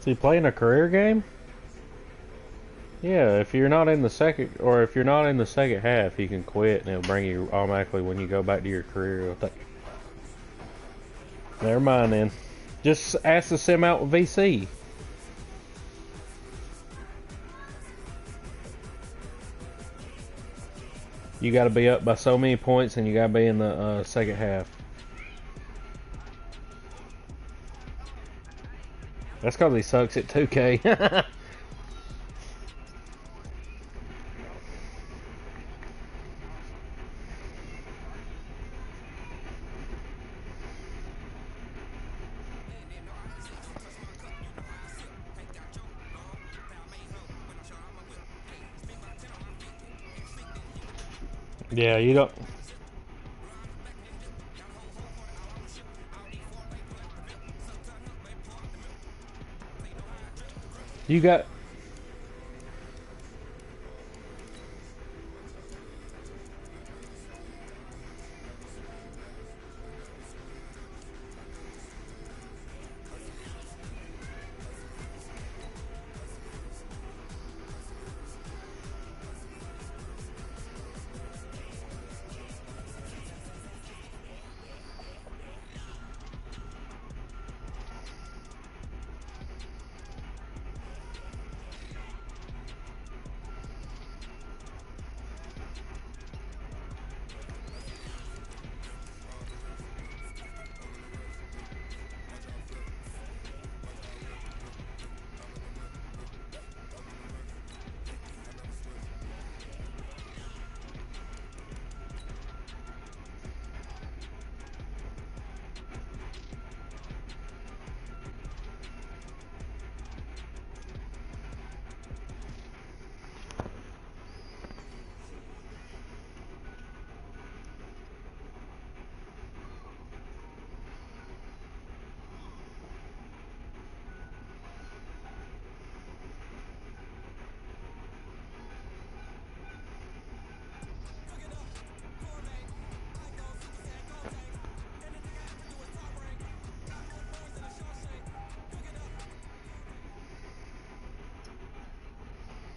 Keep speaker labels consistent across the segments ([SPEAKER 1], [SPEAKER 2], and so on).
[SPEAKER 1] Is he playing a career game? Yeah, if you're not in the second, or if you're not in the second half, you can quit, and it'll bring you automatically when you go back to your career. Never mind then. Just ask to sim out with VC. You got to be up by so many points, and you got to be in the second half. That's because he sucks at 2K. Yeah, you don't. You got.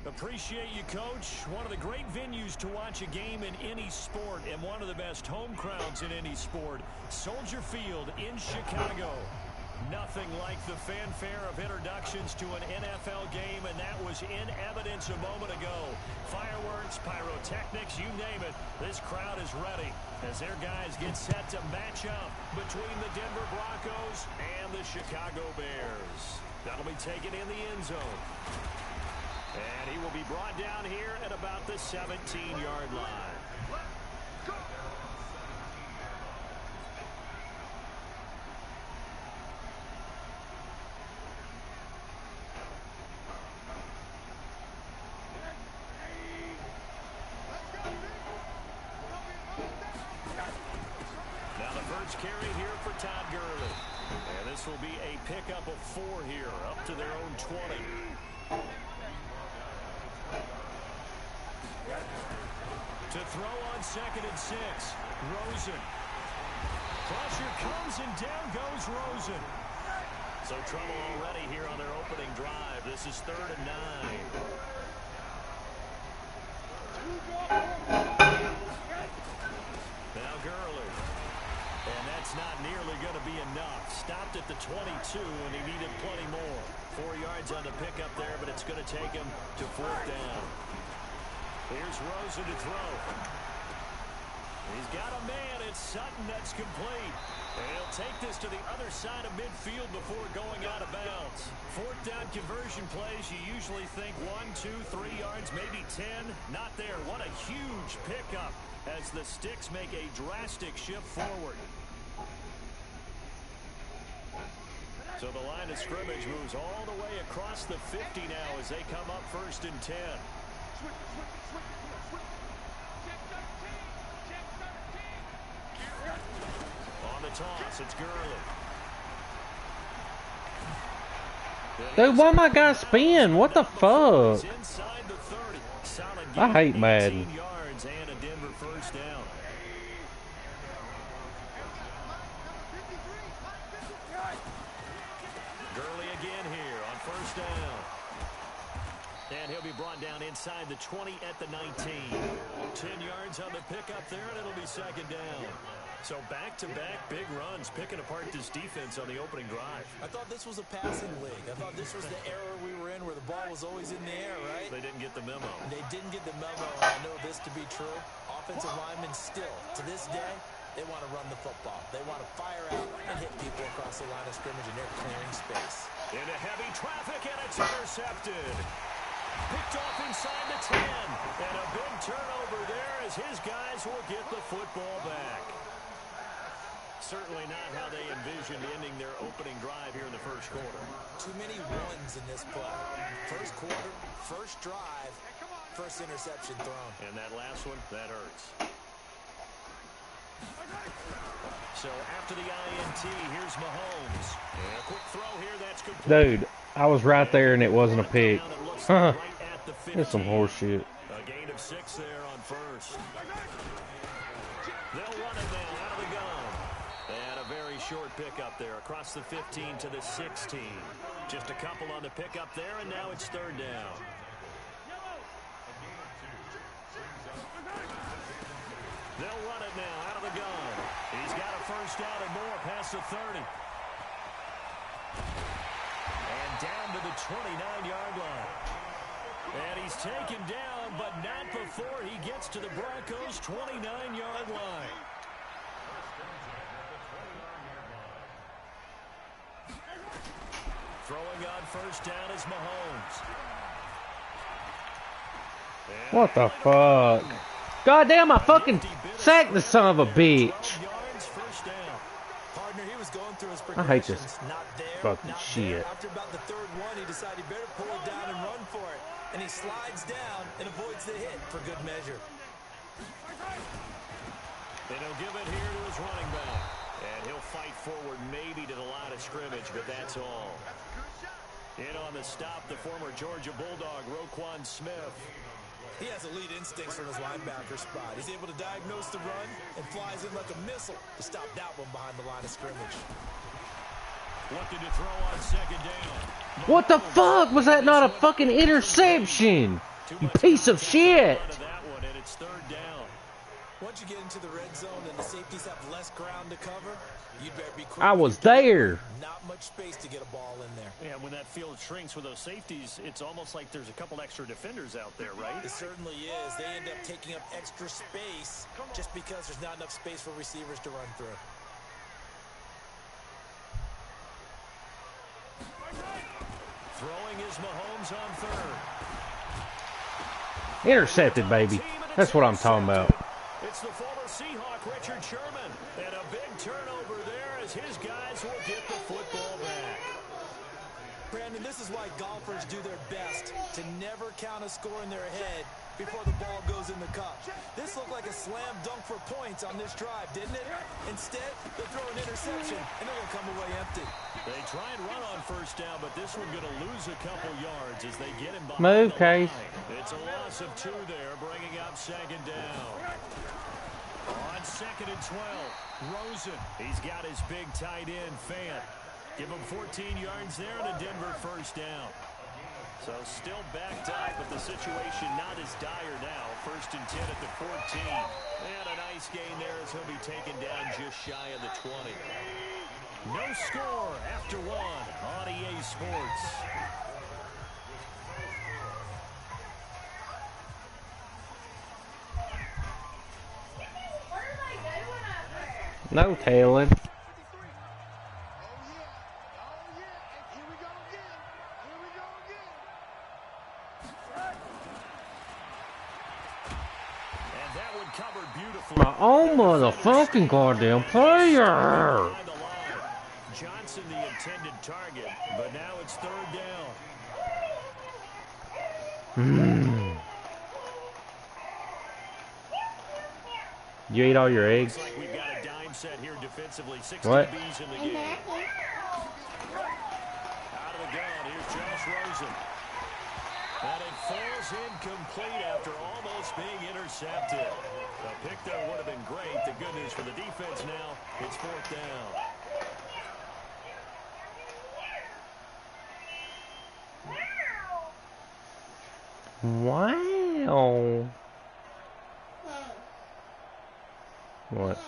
[SPEAKER 2] Appreciate you, Coach. One of the great venues to watch a game in any sport, and one of the best home crowds in any sport. Soldier Field in Chicago. Nothing like the fanfare of introductions to an NFL game, and that was in evidence a moment ago. Fireworks, pyrotechnics, you name it. This crowd is ready as their guys get set to match up between the Denver Broncos and the Chicago Bears. That'll be taken in the end zone. And he will be brought down here at about the 17-yard line. Now the first carry here for Todd Gurley. And this will be a pickup of 4 here, up to their own 20. To throw on 2nd and 6. Rosen. Pressure comes and down goes Rosen. So trouble already here on their opening drive. This is 3rd and 9. Now Gurley. And that's not nearly going to be enough. Stopped at the 22 and he needed plenty more. 4 yards on the pickup there, but it's going to take him to 4th down. Here's Rosen to throw. He's got a man. It's Sutton that's complete. And he'll take this to the other side of midfield before going out of bounds. 4th down conversion plays, you usually think 1, 2, 3 yards, maybe 10. Not there. What a huge pickup as the Sticks make a drastic shift forward. So the line of scrimmage moves all the way across the 50 now as they come up 1st and 10. On the toss, it's Gurley.
[SPEAKER 1] Dude, why my guy spin? What the fuck? I hate Madden.
[SPEAKER 2] Yards and a Denver 1st down. Gurley again here on And he'll be brought down inside the 20 at the 19. 10 yards on the pickup there, and it'll be second down. So back-to-back big runs, picking apart this defense on the opening drive.
[SPEAKER 3] I thought this was a passing league. I thought this was the era we were in where the ball was always in the air, right?
[SPEAKER 2] They didn't get the memo.
[SPEAKER 3] They didn't get the memo, and I know this to be true. Offensive linemen still, to this day, they want to run the football. They want to fire out and hit people across the line of scrimmage, and they're clearing space.
[SPEAKER 2] Into heavy traffic, and it's intercepted. Picked off inside the 10. And a big turnover there as his guys will get the football back. Certainly not how they envisioned ending their opening drive here in the first quarter.
[SPEAKER 3] Too many ones in this play. First quarter, first drive, first interception thrown.
[SPEAKER 2] And that last one, that hurts. So after the INT, here's Mahomes. And a quick throw here, that's complete.
[SPEAKER 1] Dude, I was right there and it wasn't a pick. Huh. It's some horse shit.
[SPEAKER 2] A gain of 6 there on first. They'll run it now out of the gun. And a very short pickup there across the 15 to the 16. Just a couple on the pickup there, and now it's third down. They'll run it now out of the gun. He's got a first down and more past the 30. And down to the 29-yard line. And he's taken down, but not before he gets to the Broncos' 29-yard line. Throwing on first down is Mahomes. And
[SPEAKER 1] What the fuck? Goddamn, I fucking sacked the son of a bitch.
[SPEAKER 2] First down.
[SPEAKER 3] Partner, he was going through his
[SPEAKER 1] I hate this
[SPEAKER 3] progressions. Not there,
[SPEAKER 1] fucking
[SPEAKER 3] not
[SPEAKER 1] shit.
[SPEAKER 3] there. After about the third one, he decided he better pull it down and run for it. And he slides down and avoids the hit for good measure.
[SPEAKER 2] And he'll give it here to his running back. And he'll fight forward maybe to the line of scrimmage, but that's all. In on the stop, the former Georgia Bulldog, Roquan Smith.
[SPEAKER 3] He has elite instincts from his linebacker spot. He's able to diagnose the run and flies in like a missile to stop that one behind the line of scrimmage.
[SPEAKER 2] Looking to throw on second down.
[SPEAKER 1] What the fuck? Was that not a fucking interception? You piece of shit.
[SPEAKER 2] That one, and it's third down.
[SPEAKER 3] Once you get into the red zone and the safeties have less ground to cover, you'd better be quick.
[SPEAKER 1] I was there.
[SPEAKER 3] Not much space to get a ball in there.
[SPEAKER 2] Yeah, when that field shrinks with those safeties, it's almost like there's a couple extra defenders out there, right?
[SPEAKER 3] It certainly is. They end up taking up extra space just because there's not enough space for receivers to run through.
[SPEAKER 2] Throwing is Mahomes on third.
[SPEAKER 1] Intercepted, baby. That's what I'm talking about.
[SPEAKER 2] It's the former Seahawk, Richard Sherman. And a big turnover there as his guys will get the football back.
[SPEAKER 3] Brandon, this is why golfers do their best to never count a score in their head before the ball goes in the cup. This looked like a slam dunk for points on this drive, didn't it? Instead, they'll throw an interception, and they're going to come away empty.
[SPEAKER 2] They try and run on first down, but this one going to lose a couple yards as they get him behind
[SPEAKER 1] Move,
[SPEAKER 2] the
[SPEAKER 1] Case.
[SPEAKER 2] line. It's a loss of 2 there, bringing up second down. On second and 12, Rosen. He's got his big tight end, Fant. Give him 14 yards there and a Denver first down. So still backed up, but the situation not as dire now. First and 10 at the 14. And a nice gain there as he'll be taken down just shy of the 20. No score after one on EA Sports.
[SPEAKER 1] No tailing. My own motherfucking goddamn player.
[SPEAKER 2] Johnson the intended target, but now it's third down.
[SPEAKER 1] You ate all your eggs?
[SPEAKER 2] Looks like we've got a dime set here defensively. 16
[SPEAKER 1] What?
[SPEAKER 2] B's in the game. Out of the gun, here's Josh Rosen. And it falls incomplete after almost being intercepted. The pick there would have been great. The good news for the defense now, it's fourth down.
[SPEAKER 1] Wow. What?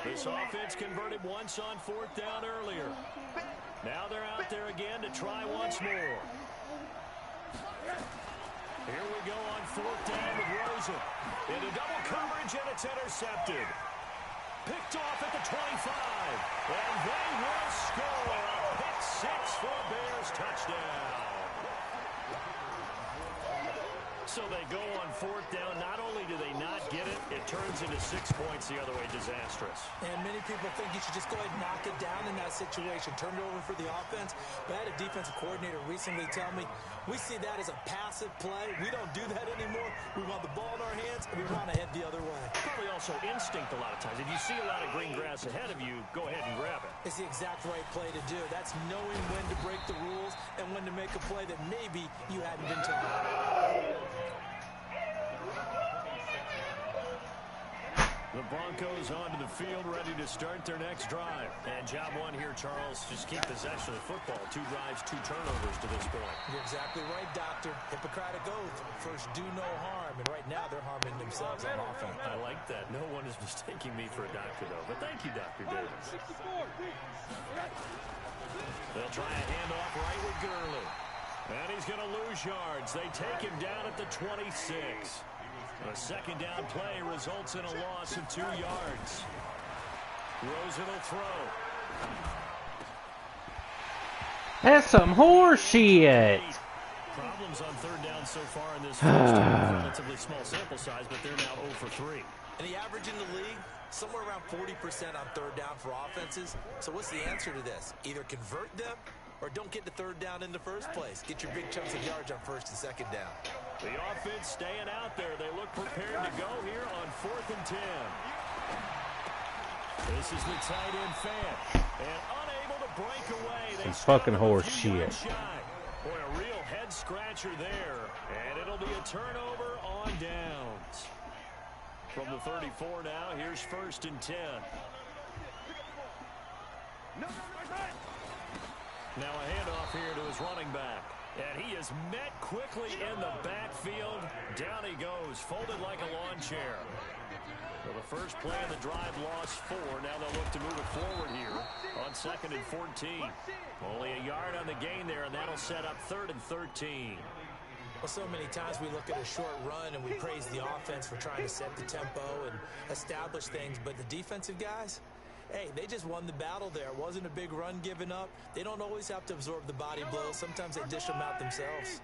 [SPEAKER 2] This offense converted once on 4th down earlier. Now they're out there again to try once more. Here we go on 4th down with Rosen. Into double coverage, and it's intercepted. Picked off at the 25. And they will score. A pick 6 for a Bears touchdown. So they go on 4th down. Not only do they not get it, it turns into 6 points the other way. Disastrous.
[SPEAKER 3] And many people think you should just go ahead and knock it down in that situation. Turn it over for the offense. But I had a defensive coordinator recently tell me, we see that as a passive play. We don't do that anymore. We want the ball in our hands, and we want to head the other way.
[SPEAKER 2] Probably also instinct a lot of times. If you see a lot of green grass ahead of you, go ahead and grab it.
[SPEAKER 3] It's the exact right play to do. That's knowing when to break the rules and when to make a play that maybe you hadn't been taught.
[SPEAKER 2] The Broncos onto the field, ready to start their next drive. And job one here, Charles, just keep possession of the football. 2 drives, 2 turnovers to this point.
[SPEAKER 3] You're exactly right, Doctor. Hippocratic oath. First, do no harm. And right now, they're harming themselves on offense.
[SPEAKER 2] I like that. No one is mistaking me for a doctor, though. But thank you, Dr. Davis. They'll try a handoff right with Gurley. And he's going to lose yards. They take him down at the 26. A 2nd down play results in a loss of 2 yards. Rosen will throw.
[SPEAKER 1] That's some horse shit.
[SPEAKER 2] Problems on 3rd down so far in this first half. Relatively small sample size, but they're now 0 for 3.
[SPEAKER 3] And the average in the league, somewhere around 40% on 3rd down for offenses. So what's the answer to this? Either convert them or don't get the 3rd down in the first place. Get your big chunks of yards on 1st and 2nd down.
[SPEAKER 2] The offense staying out there. They look prepared to go here on 4th and 10. This is the tight end Fant. And unable to break away.
[SPEAKER 1] Some fucking horse shit.
[SPEAKER 2] Boy, a real head scratcher there. And it'll be a turnover on downs. From the 34 now, here's 1st and 10. Now a handoff here to his running back. And he is met quickly in the backfield. Down he goes, folded like a lawn chair. Well, the first play of the drive lost 4. Now they'll look to move it forward here on 2nd and 14. Only a yard on the gain there, and that'll set up 3rd and 13.
[SPEAKER 3] Well, so many times we look at a short run and we praise the offense for trying to set the tempo and establish things, but the defensive guys, hey, they just won the battle there. It wasn't a big run given up. They don't always have to absorb the body blows. Sometimes they dish them out themselves.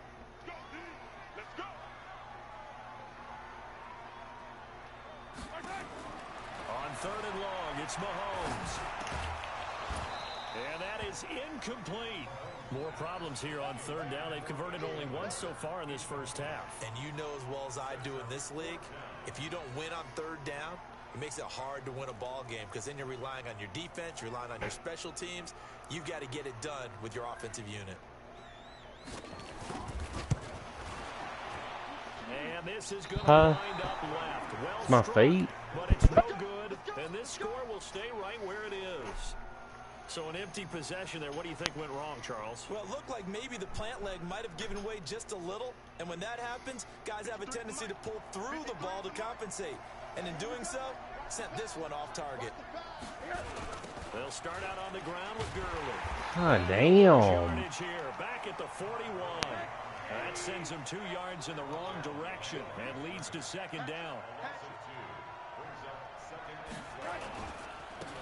[SPEAKER 2] On 3rd and long, it's Mahomes. And that is incomplete. More problems here on 3rd down. They've converted only once so far in this first half.
[SPEAKER 3] And you know as well as I do in this league, if you don't win on 3rd down, it makes it hard to win a ball game because then you're relying on your defense, you're relying on your special teams. You've got to get it done with your offensive unit.
[SPEAKER 2] And this is going to wind up left. Well,
[SPEAKER 1] it's my feet.
[SPEAKER 2] But it's no good. And this score will stay right where it is. So an empty possession there. What do you think went wrong, Charles?
[SPEAKER 3] Well, it looked like maybe the plant leg might have given way just a little. And when that happens, guys have a tendency to pull through the ball to compensate. And in doing so, sent this one off target.
[SPEAKER 2] They'll start out on the ground with Gurley.
[SPEAKER 1] God damn.
[SPEAKER 2] Yardage here, back at the 41. That sends him 2 yards in the wrong direction and leads to 2nd down.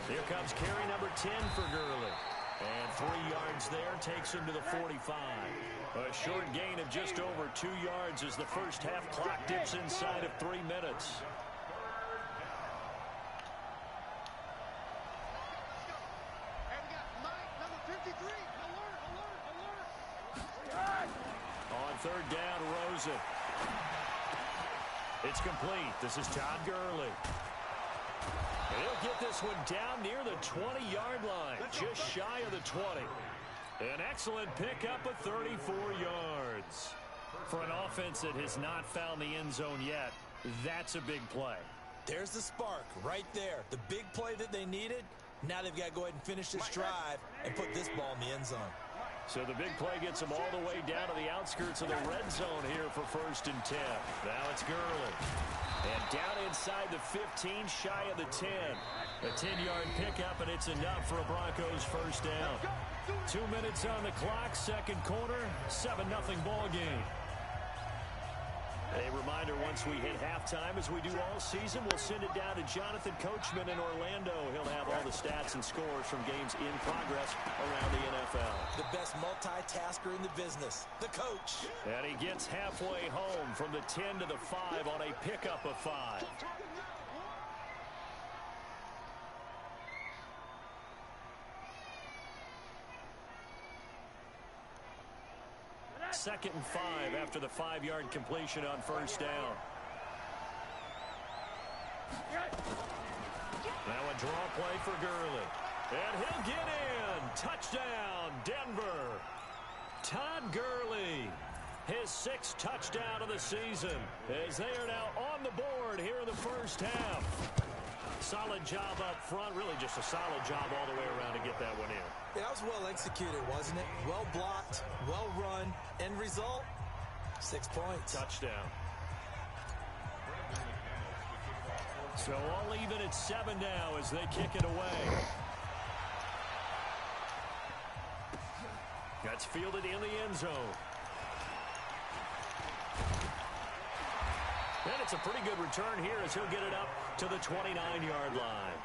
[SPEAKER 2] Here comes carry number 10 for Gurley. And 3 yards there takes him to the 45. A short gain of just over 2 yards as the first half clock dips inside of 3 minutes. On 3rd down, Rosen. It's complete. This is Todd Gurley. He'll get this one down near the 20-yard line, just shy of the 20. An excellent pickup of 34 yards. For an offense that has not found the end zone yet, that's a big play.
[SPEAKER 3] There's the spark right there. The big play that they needed. Now they've got to go ahead and finish this drive and put this ball in the end zone.
[SPEAKER 2] So the big play gets them all the way down to the outskirts of the red zone here for 1st and 10. Now it's Gurley. And down inside the 15, shy of the 10. A 10-yard pickup, and it's enough for a Broncos first down. 2 minutes on the clock, second quarter, 7-0 ball game. A reminder, once we hit halftime, as we do all season, we'll send it down to Jonathan Coachman in Orlando. He'll have all the stats and scores from games in progress around the NFL.
[SPEAKER 3] The best multitasker in the business, the coach.
[SPEAKER 2] And he gets halfway home from the 10 to the 5 on a pickup of 5. Second and 5 after the 5-yard completion on first down. Now a draw play for Gurley. And he'll get in. Touchdown, Denver. Todd Gurley, his 6th touchdown of the season, as they are now on the board here in the first half. Solid job up front, really just a solid job all the way around to get that one in.
[SPEAKER 3] Yeah, that was well executed, wasn't it? Well blocked, well run. End result, 6 points.
[SPEAKER 2] Touchdown. So all even at 7 now as they kick it away. That's fielded in the end zone. And it's a pretty good return here as he'll get it up to the 29-yard line.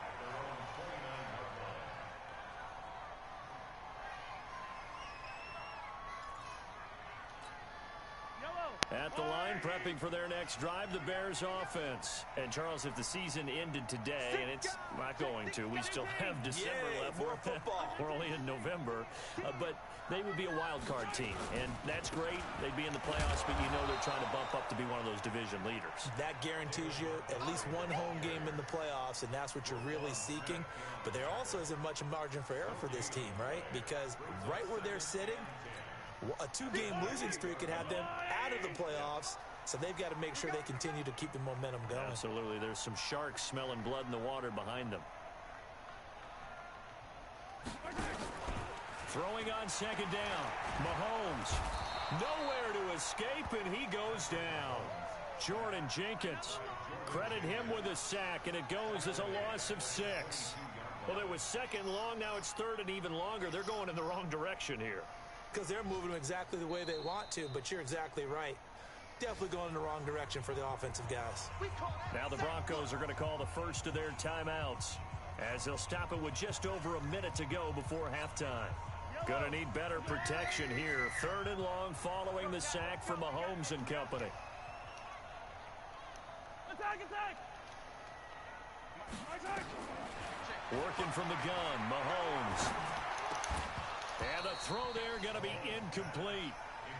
[SPEAKER 2] At the line, prepping for their next drive, the Bears offense. And, Charles, if the season ended today, and it's not going to, we still have December left. We're only in November. But they would be a wild card team, and that's great. They'd be in the playoffs, but you know they're trying to bump up to be one of those division leaders.
[SPEAKER 3] That guarantees you at least one home game in the playoffs, and that's what you're really seeking. But there also isn't much margin for error for this team, right? Because right where they're sitting, a 2-game losing streak could have them out of the playoffs, so they've got to make sure they continue to keep the momentum going.
[SPEAKER 2] Absolutely. There's some sharks smelling blood in the water behind them. Throwing on second down. Mahomes nowhere to escape, and he goes down. Jordan Jenkins, credit him with a sack, and it goes as a loss of 6. Well, it was second long. Now it's third and even longer. They're going in the wrong direction here.
[SPEAKER 3] Because they're moving exactly the way they want to, but you're exactly right. Definitely going in the wrong direction for the offensive guys.
[SPEAKER 2] Now the Broncos are going to call the first of their timeouts as they'll stop it with just over a minute to go before halftime. Going to need better protection here. Third and long following the sack from Mahomes and company. Working from the gun, Mahomes. And the throw there going to be incomplete.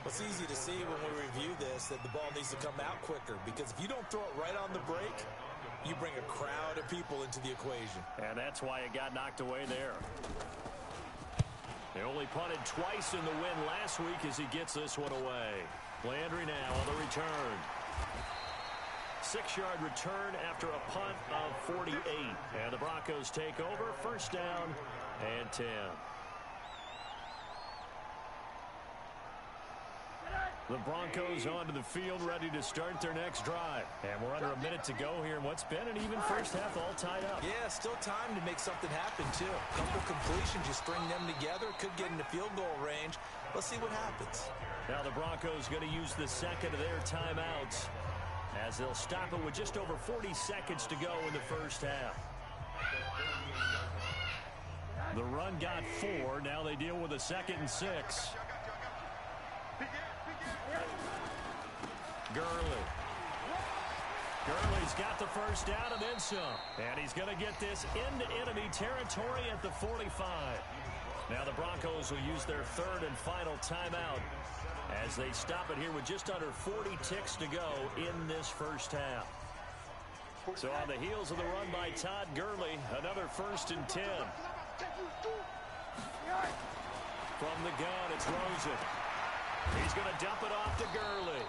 [SPEAKER 3] It's easy to see when we review this that the ball needs to come out quicker, because if you don't throw it right on the break, you bring a crowd of people into the equation.
[SPEAKER 2] And that's why it got knocked away there. They only punted twice in the win last week as he gets this one away. Landry now on the return. 6-yard return after a punt of 48. And the Broncos take over. First down and 10. The Broncos onto the field, ready to start their next drive. And we're under a minute to go here in what's been an even first half, all tied up.
[SPEAKER 3] Yeah, still time to make something happen, too. A couple completions, you string them together, could get into field goal range. Let's see what happens.
[SPEAKER 2] Now the Broncos going to use the second of their timeouts as they'll stop it with just over 40 seconds to go in the first half. The run got 4. Now they deal with a 2nd and 6. Gurley's got the first down and then some. And he's going to get this into enemy territory at the 45. Now the Broncos will use their third and final timeout as they stop it here with just under 40 ticks to go in this first half. So on the heels of the run by Todd Gurley, another 1st and 10. From the gun, it's Rosen. He's going to dump it off to Gurley.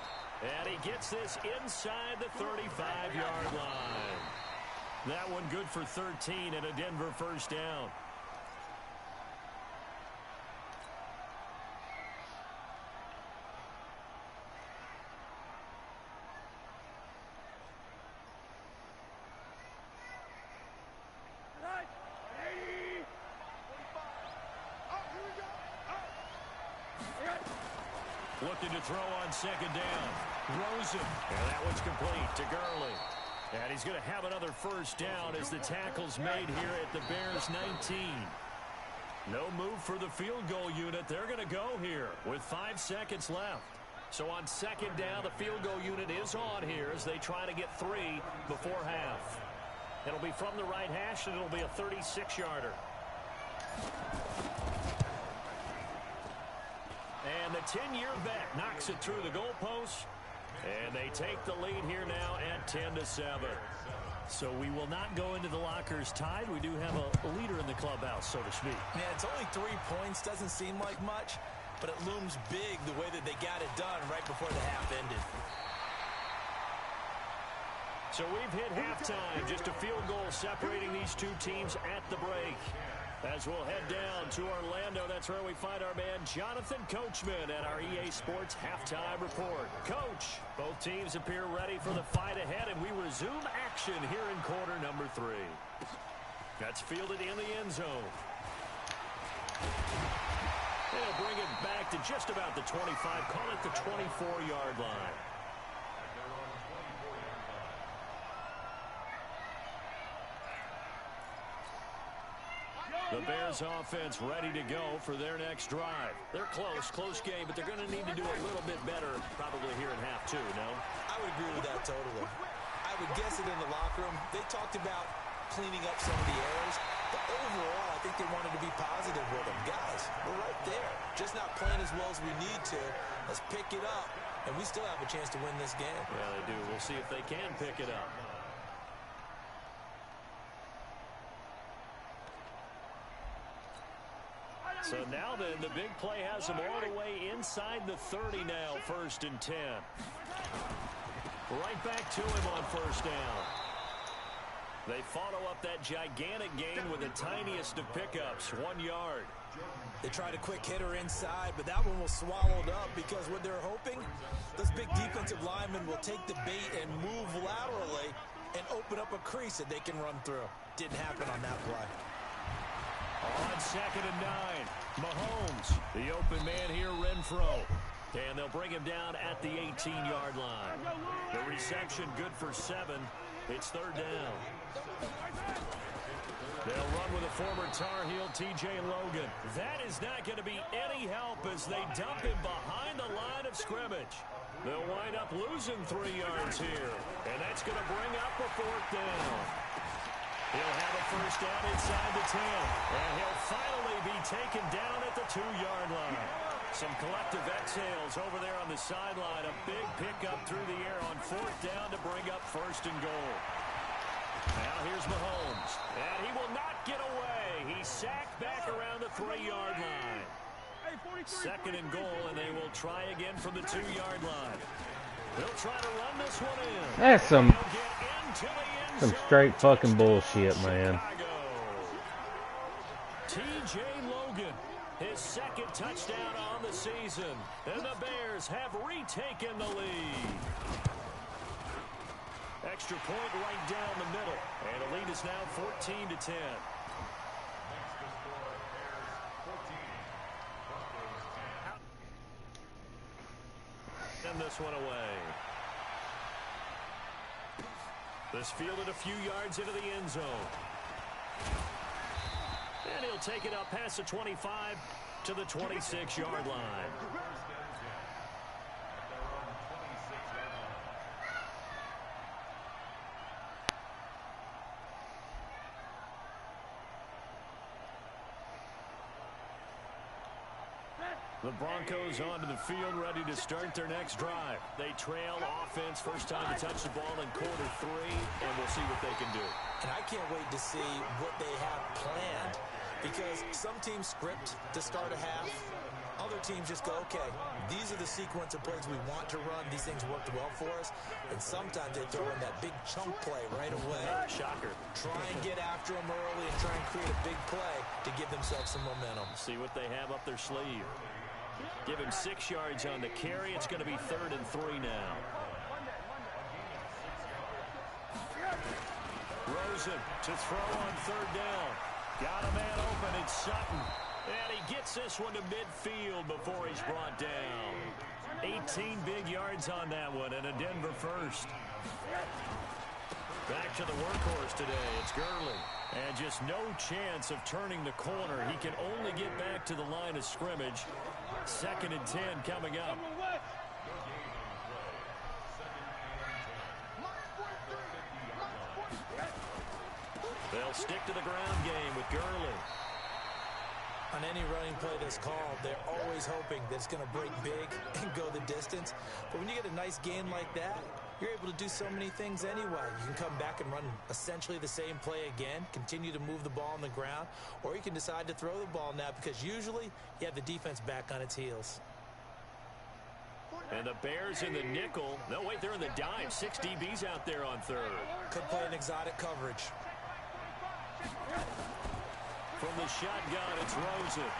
[SPEAKER 2] And he gets this inside the 35-yard line. That one good for 13 and a Denver first down. Looking to throw on second down. Rosen. And that one's complete to Gurley. And he's going to have another first down as the tackle's made here at the Bears 19. No move for the field goal unit. They're going to go here with 5 seconds left. So on second down, the field goal unit is on here as they try to get 3 before half. It'll be from the right hash, and it'll be a 36-yarder. And the 10-year vet knocks it through the goalpost. And they take the lead here now at 10-7. So we will not go into the lockers tied. We do have a leader in the clubhouse, so to speak.
[SPEAKER 3] Man, it's only 3 points. Doesn't seem like much, but it looms big the way that they got it done right before the half ended.
[SPEAKER 2] So we've hit halftime. Just a field goal separating these two teams at the break. As we'll head down to Orlando, that's where we find our man Jonathan Coachman at our EA Sports Halftime Report. Coach, both teams appear ready for the fight ahead, and we resume action here in quarter number 3. That's fielded in the end zone. They'll bring it back to just about the 25, call it the 24-yard line. The Bears offense ready to go for their next drive. They're close game, but they're going to need to do a little bit better probably here in half 2, no?
[SPEAKER 3] I would agree with that totally. I would guess it in the locker room. They talked about cleaning up some of the errors, but overall, I think they wanted to be positive with them. Guys, we're right there. Just not playing as well as we need to. Let's pick it up, and we still have a chance to win this game.
[SPEAKER 2] Yeah, they do. We'll see if they can pick it up. So now then, the big play has them all the way inside the 30 now, 1st and 10. Right back to him on first down. They follow up that gigantic gain with the tiniest of pickups, 1 yard.
[SPEAKER 3] They tried a quick hitter inside, but that one was swallowed up because what they're hoping, those big defensive linemen will take the bait and move laterally and open up a crease that they can run through. Didn't happen on that play.
[SPEAKER 2] On 2nd and 9, Mahomes, the open man here, Renfro. And they'll bring him down at the 18-yard line. The reception good for 7. It's 3rd down. They'll run with a former Tar Heel, T.J. Logan. That is not going to be any help as they dump him behind the line of scrimmage. They'll wind up losing 3 yards here. And that's going to bring up a 4th down. He'll have a first down inside the 10. And he'll finally be taken down at the 2-yard line. Some collective exhales over there on the sideline. A big pickup through the air on 4th down to bring up 1st and goal. Now here's Mahomes. And he will not get away. He's sacked back around the 3-yard line. 2nd and goal, and they will try again from the 2-yard line. They'll try to run this one in.
[SPEAKER 1] That's some straight fucking bullshit, man.
[SPEAKER 2] T.J. Logan, his 2nd touchdown on the season. And the Bears have retaken the lead. Extra point right down the middle. And the lead is now 14-10. Send this one away. This fielded a few yards into the end zone. And he'll take it up past the 25 to the 26-yard line. The Broncos onto the field, ready to start their next drive. They trail offense, first time to touch the ball in quarter 3, and we'll see what they can do.
[SPEAKER 3] And I can't wait to see what they have planned, because some teams script to start a half. Other teams just go, okay, these are the sequence of plays we want to run. These things worked well for us. And sometimes they throw in that big chunk play right away.
[SPEAKER 2] Shocker.
[SPEAKER 3] Try and get after them early and try and create a big play to give themselves some momentum.
[SPEAKER 2] See what they have up their sleeve. Give him 6 yards on the carry. It's going to be 3rd and 3 now. Rosen to throw on 3rd down. Got a man open. It's Sutton. And he gets this one to midfield before he's brought down. 18 big yards on that one, and a Denver first. Back to the workhorse today. It's Gurley. And just no chance of turning the corner. He can only get back to the line of scrimmage. 2nd and 10 coming up. They'll stick to the ground game with Gurley.
[SPEAKER 3] On any running play that's called, they're always hoping that it's going to break big and go the distance. But when you get a nice gain like that, you're able to do so many things anyway. You can come back and run essentially the same play again, continue to move the ball on the ground, or you can decide to throw the ball now because usually you have the defense back on its heels.
[SPEAKER 2] And the Bears in the nickel. No, wait, they're in the dime. 6 DBs out there on 3rd.
[SPEAKER 3] Could play an exotic coverage.
[SPEAKER 2] From the shotgun, it's Rosen.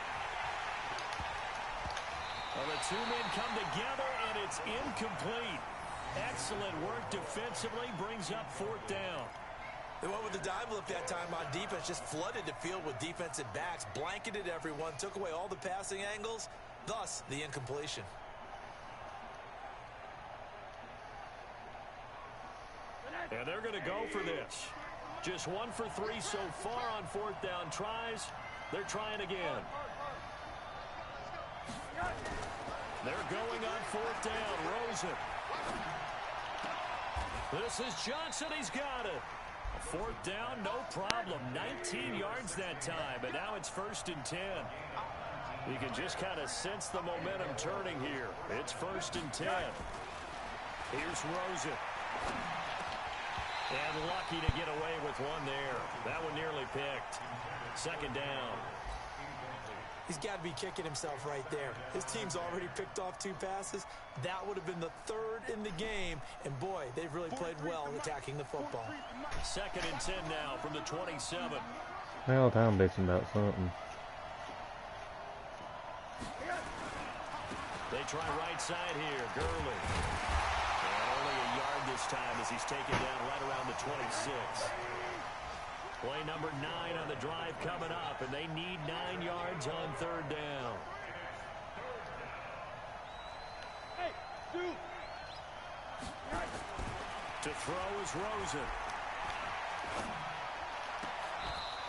[SPEAKER 2] Well, the 2 men come together, and it's incomplete. Excellent work defensively, brings up 4th down.
[SPEAKER 3] They went with the dive look that time on defense, just flooded the field with defensive backs, blanketed everyone, took away all the passing angles, thus the incompletion.
[SPEAKER 2] And they're going to go for this. Just 1 for 3 so far on 4th down tries. They're trying again. They're going on 4th down. Rosen. This is Johnson. He's got it. 4th down, no problem. 19 yards that time, and now it's 1st and 10. You can just kind of sense the momentum turning here. It's 1st and 10. Here's Rosen. And lucky to get away with one there. That one nearly picked. 2nd down.
[SPEAKER 3] He's got to be kicking himself right there. His team's already picked off 2 passes. That would have been the 3rd in the game. And, boy, they've really played well attacking the football.
[SPEAKER 2] 2nd and 10 now from the 27.
[SPEAKER 1] Hell, I'm bitching about something.
[SPEAKER 2] They try right side here. Gurley. And only a yard this time as he's taken down right around the 26. Play number 9 on the drive coming up, and they need 9 yards on 3rd down. To throw is Rosen.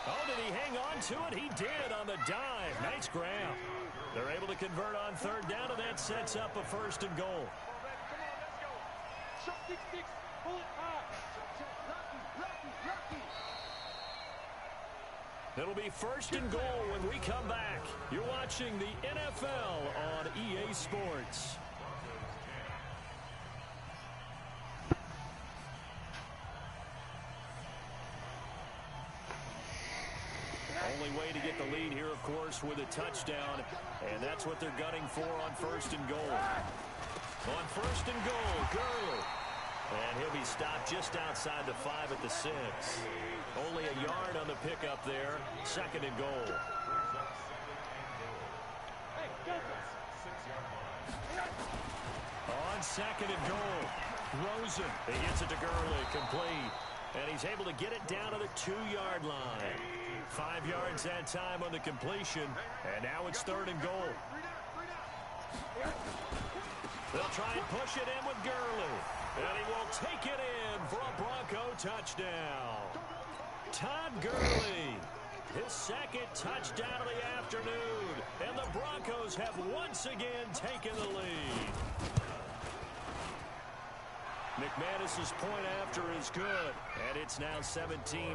[SPEAKER 2] Oh, did he hang on to it? He did on the dive. Nice grab. They're able to convert on 3rd down, and that sets up a 1st and goal. It'll be 1st and goal when we come back. You're watching the NFL on EA Sports. Only way to get the lead here, of course, with a touchdown, and that's what they're gunning for on 1st and goal. On 1st and goal, Gurley. And he'll be stopped just outside the 5 at the 6. Only a yard on the pickup there. 2nd and goal. On 2nd and goal, Rosen. He gets it to Gurley, complete. And he's able to get it down to the 2-yard line. 5 yards that time on the completion. And now it's 3rd and goal. They'll try and push it in with Gurley. And he will take it in for a Bronco touchdown. Todd Gurley, his 2nd touchdown of the afternoon. And the Broncos have once again taken the lead. McManus's point after is good. And it's now 17-14.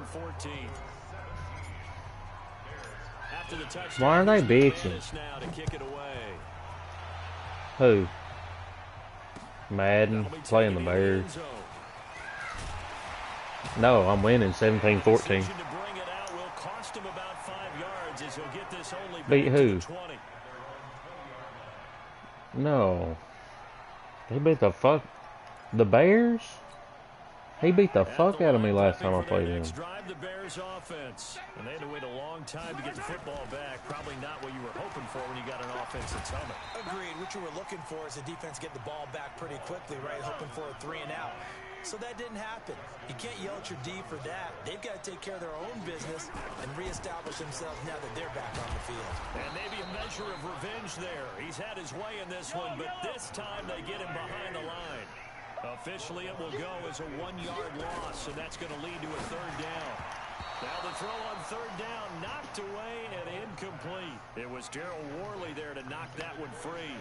[SPEAKER 2] After the touchdown,
[SPEAKER 1] why are they bitching?
[SPEAKER 2] Now to kick it away.
[SPEAKER 1] Who? Madden, playing the Bears. No, I'm winning 17-14. Beat who? No. He beat the fuck... The Bears? He beat the fuck out of me last time I played him.
[SPEAKER 2] Drive the Bears offense. And they had to wait a long time to get the football back. Probably not what you were hoping for when you got an offense that's humming.
[SPEAKER 3] Agreed. What you were looking for is the defense get the ball back pretty quickly, right? Hoping for a 3 and out. So that didn't happen. You can't yell at your D for that. They've got to take care of their own business and reestablish themselves now that they're back on the field.
[SPEAKER 2] And maybe a measure measure of revenge there. He's had his way in this one, but this time they get him behind the line. Officially, it will go as a 1-yard loss, and that's going to lead to a third down. Now the throw on third down, knocked away and incomplete. It was Daryl Worley there to knock that one free.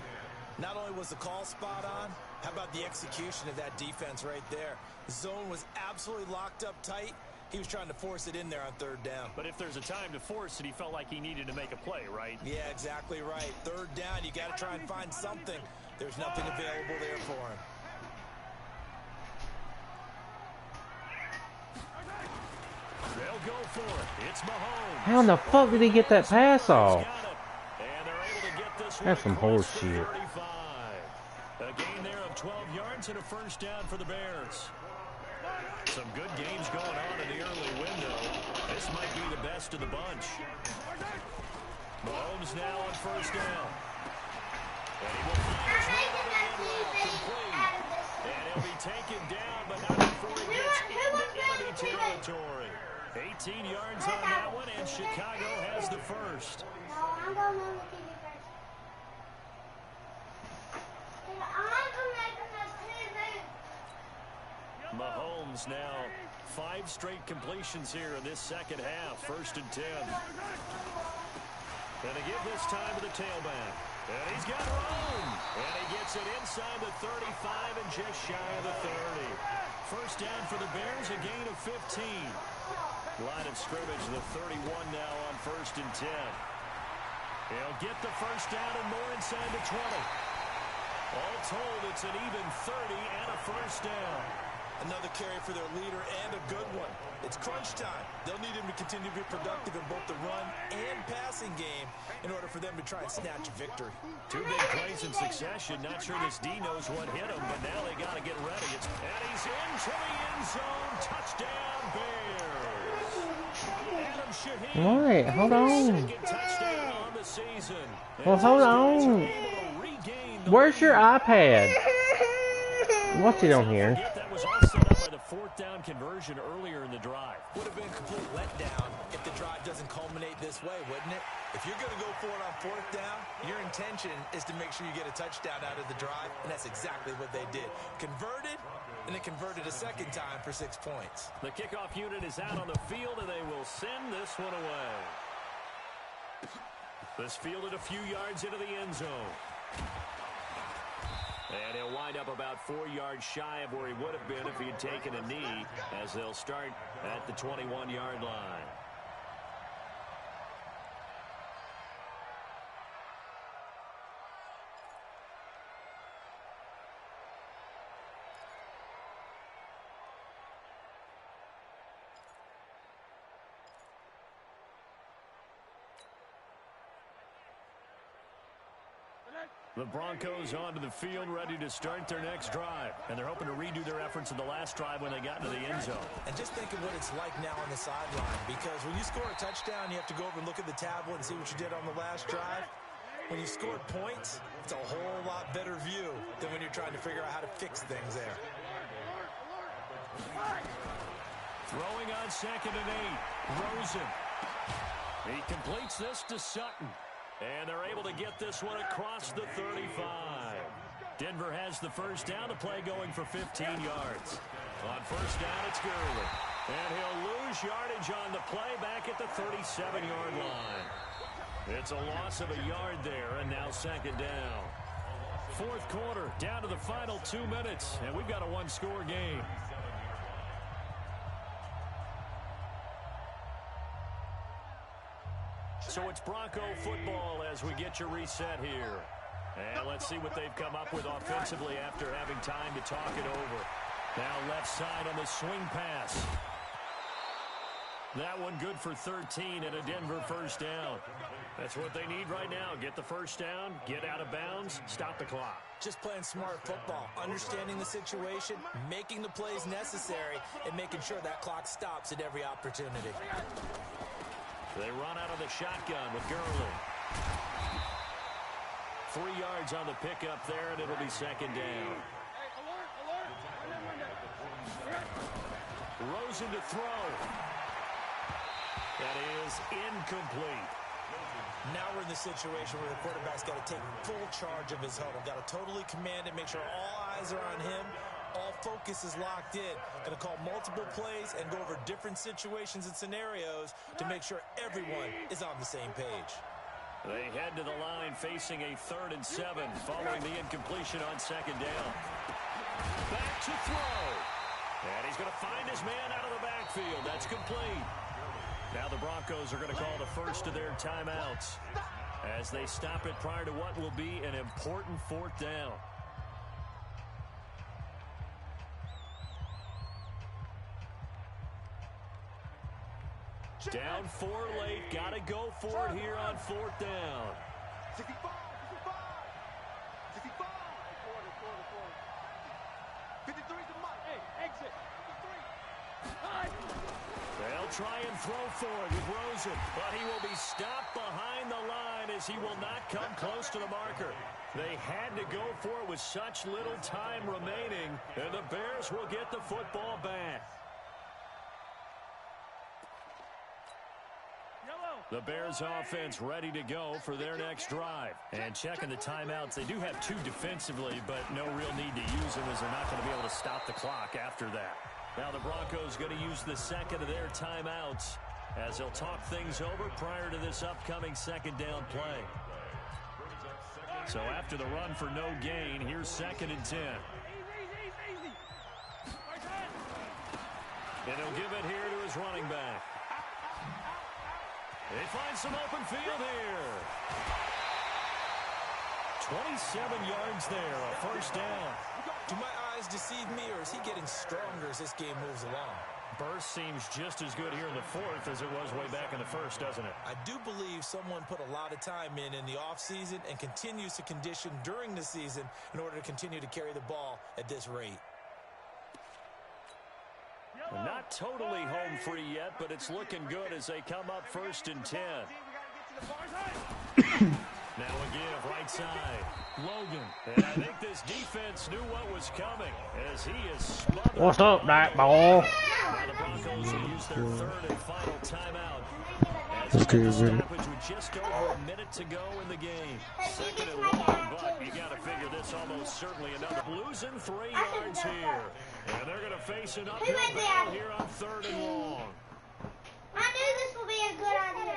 [SPEAKER 3] Not only was the call spot on, how about the execution of that defense right there? The zone was absolutely locked up tight. He was trying to force it in there on third down.
[SPEAKER 2] But if there's a time to force it, he felt like he needed to make a play, right?
[SPEAKER 3] Yeah, exactly right. Third down, you got to try and find something. There's nothing available there for him.
[SPEAKER 2] They'll go for it. It's Mahomes.
[SPEAKER 1] How in the fuck did he get that pass off?
[SPEAKER 2] And they're able to get this
[SPEAKER 1] That's some horse shit.
[SPEAKER 2] A gain there of 12 yards and a first down for the Bears. Some good games going on in the early window. This might be the best of the bunch. Mahomes now on first down. And he will find his way to the end route, complete. And he'll be taken down, but not before he gets into enemy territory. 18 yards on that one, and Chicago has the first.
[SPEAKER 4] No, I'm going on the TV first.
[SPEAKER 2] Mahomes now 5 straight completions here in this second half. First and 10. And they give this time to the tailback. And he's got room. And he gets it inside the 35 and just shy of the 30. First down for the Bears, a gain of 15. Line of scrimmage, the 31 now on first and 10. He'll get the first down and more inside the 20. All told, it's an even 30 and a first down.
[SPEAKER 3] Another carry for their leader and a good one. It's crunch time. They'll need him to continue to be productive in both the run and passing game in order for them to try and snatch a victory.
[SPEAKER 2] 2 big plays in succession. Not sure this D knows what hit him, but now they got to get ready. And he's into the end zone. Touchdown, Bears. Adam Shaheen.
[SPEAKER 1] Alright, hold on.
[SPEAKER 2] Second touchdown on the season.
[SPEAKER 1] Well, hold on. Where's your iPad? Watch it on here.
[SPEAKER 2] That was all set up by the fourth down conversion earlier in the drive.
[SPEAKER 3] Would have been a complete letdown if the drive doesn't culminate this way, wouldn't it? If you're going to go for it on fourth down, your intention is to make sure you get a touchdown out of the drive, and that's exactly what they did. Converted, and they converted a second time for 6 points.
[SPEAKER 2] The kickoff unit is out on the field, and they will send this one away. This fielded a few yards into the end zone. And he'll wind up about 4 yards shy of where he would have been if he had taken a knee, as they'll start at the 21-yard line. The Broncos onto the field, ready to start their next drive. And they're hoping to redo their efforts in the last drive when they got into the end zone.
[SPEAKER 3] And just think of what it's like now on the sideline. Because when you score a touchdown, you have to go over and look at the tablet and see what you did on the last drive. When you scored points, it's a whole lot better view than when you're trying to figure out how to fix things there.
[SPEAKER 2] Throwing on second and 8. Rosen. He completes this to Sutton. And they're able to get this one across the 35. Denver has the first down, the play going for 15 yards. On first down, it's Gurley. And he'll lose yardage on the play back at the 37-yard line. It's a loss of a yard there, and now second down. Fourth quarter, down to the final 2 minutes, and we've got a one-score game. So it's Bronco football as we get your reset here. And let's see what they've come up with offensively after having time to talk it over. Now left side on the swing pass. That one good for 13 and a Denver first down. That's what they need right now. Get the first down, get out of bounds, stop the clock.
[SPEAKER 3] Just playing smart football, understanding the situation, making the plays necessary, and making sure that clock stops at every opportunity.
[SPEAKER 2] They run out of the shotgun with Gurley. 3 yards on the pickup there, and it'll be second down. Rosen to throw. That is incomplete.
[SPEAKER 3] Now we're in the situation where the quarterback's got to take full charge of his huddle. Got to totally command it, make sure all eyes are on him. All focus is locked in. Going to call multiple plays and go over different situations and scenarios to make sure everyone is on the same page.
[SPEAKER 2] They head to the line facing a 3rd and 7 following the incompletion on 2nd down. Back to throw. And he's going to find his man out of the backfield. That's complete. Now the Broncos are going to call the first of their timeouts as they stop it prior to what will be an important 4th down. Down 4 late. Got to go for it here on 4th down.
[SPEAKER 5] 65. 53 to Mike. Hey, exit. 53.
[SPEAKER 2] They'll try and throw for it with Rosen, but he will be stopped behind the line as he will not come close to the marker. They had to go for it with such little time remaining, and the Bears will get the football back. The Bears offense ready to go for their next drive. And checking the timeouts, they do have 2 defensively, but no real need to use them as they're not going to be able to stop the clock after that. Now the Broncos going to use the 2nd of their timeouts as they'll talk things over prior to this upcoming 2nd down play. So after the run for no gain, here's 2nd and 10. And he'll give it here to his running back. They find some open field here. 27 yards there, a 1st down.
[SPEAKER 3] Do my eyes deceive me, or is he getting stronger as this game moves along?
[SPEAKER 2] Burst seems just as good here in the 4th as it was way back in the 1st, doesn't it?
[SPEAKER 3] I do believe someone put a lot of time in the offseason and continues to condition during the season in order to continue to carry the ball at this rate.
[SPEAKER 2] Not totally home free yet, but it's looking good as they come up 1st and 10. Now a give right side. Logan. And I think this defense knew what was coming as he is smothered.
[SPEAKER 1] What's up, that ball?
[SPEAKER 2] Now the Broncos will use their 3rd and final timeout.
[SPEAKER 1] Okay,
[SPEAKER 2] Stoppage with just over a minute to go in the game. 2nd and 1, but you got to figure this almost certainly another. Losing 3 yards here. And they're going to face an uphill battle here on 3rd and long.
[SPEAKER 4] I knew this would be a good idea.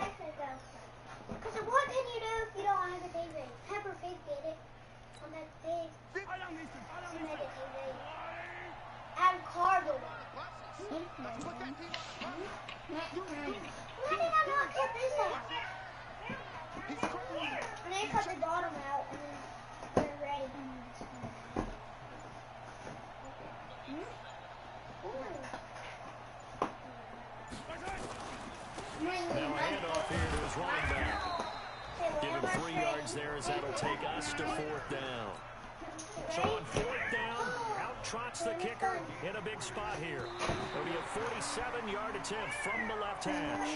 [SPEAKER 4] Because what can you do if you don't have a TV? Pepper Pig did it on that big. She made a TV. And Cargo. Why did I not cut this out? And then cut the bottom out and then we're ready.
[SPEAKER 2] Now a handoff here to his running back. Give him 3 yards there as that'll take us to 4th down. So on 4th down, out trots the kicker in a big spot here. It'll be a 47-yard attempt from the left hash.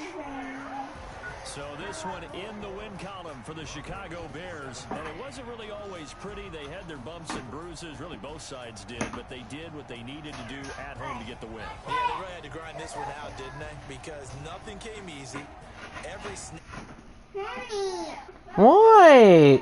[SPEAKER 2] So this one in the win column for the Chicago Bears. And it wasn't really always pretty. They had their bumps and bruises. Really, both sides did. But they did what they needed to do at home to get the win.
[SPEAKER 3] Yeah, they really had to grind this one out, didn't they? Because nothing came easy. Every snap.
[SPEAKER 1] Wait!